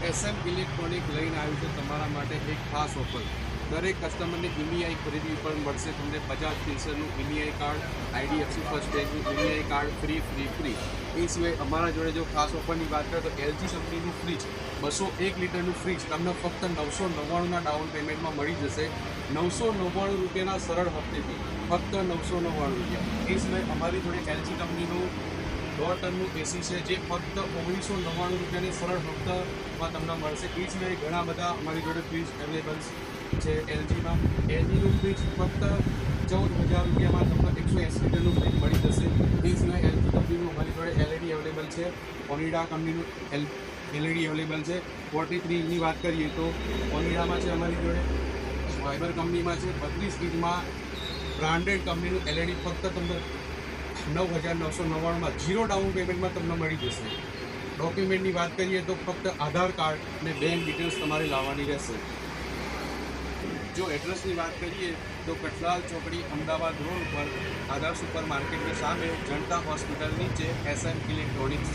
SM electronic લઈને આવ્યું છે તમારા માટે એક ખાસ ઓફર। દરેક કસ્ટમરને EMI ખરીદવી પર મળશે તમને બજાજ ફિન્સરનું EMI કાર્ડ, IDFC ફર્સ્ટ બેંકનું EMI કાર્ડ ફ્રી। એ સિવાય અમારા જોડે જો ખાસ ઓફરની વાત કરીએ તો LG કંપનીનું ફ્રીજ 201 લીટરનું ફ્રીજ તમને ફક્ત 999ના ડાઉન પેમેન્ટમાં મળી જશે। 999 રૂપિયાના સરળ હપ્તેથી ફક્ત 999 રૂપિયા। એ સિવાય અમારી જોડે LG કંપનીનું 1.5 ટનનું AC છે જે ફક્ત 1999 રૂપિયાની સરળ હપ્તામાં તમને મળશે। એ સિવાય ઘણા બધા અમારી જોડે ફ્રીજ અવેલેબલ છે LGમાં। LGનું ફ્રીજ ફક્ત 14,000 રૂપિયામાં તમને 180 લીટરનું ફ્રીજ મળી જશે। એ સિવાય LG કંપનીનું અમારી જોડે LED અવેલેબલ છે, ઓનિડા કંપનીનું LED અવેલેબલ છે। 43 વાત કરીએ તો ઓનિડામાં છે અમારી જોડે, ફાઈબર કંપનીમાં છે, 32 ઇંચમાં બ્રાન્ડેડ કંપનીનું LED ફક્ત તમને 9,999માં 0 ડાઉન પેમેન્ટમાં તમને મળી જશે। ડોક્યુમેન્ટની વાત કરીએ તો ફક્ત આધાર કાર્ડ અને બેંક ડિટેલ્સ તમારે લાવવાની રહેશે। જો એડ્રેસની વાત કરીએ તો કઠલાલ ચોકડી અમદાવાદ રોડ ઉપર આધાર સુપર માર્કેટની સામે જનતા હોસ્પિટલ નીચે SM ઇલેક્ટ્રોનિક્સ।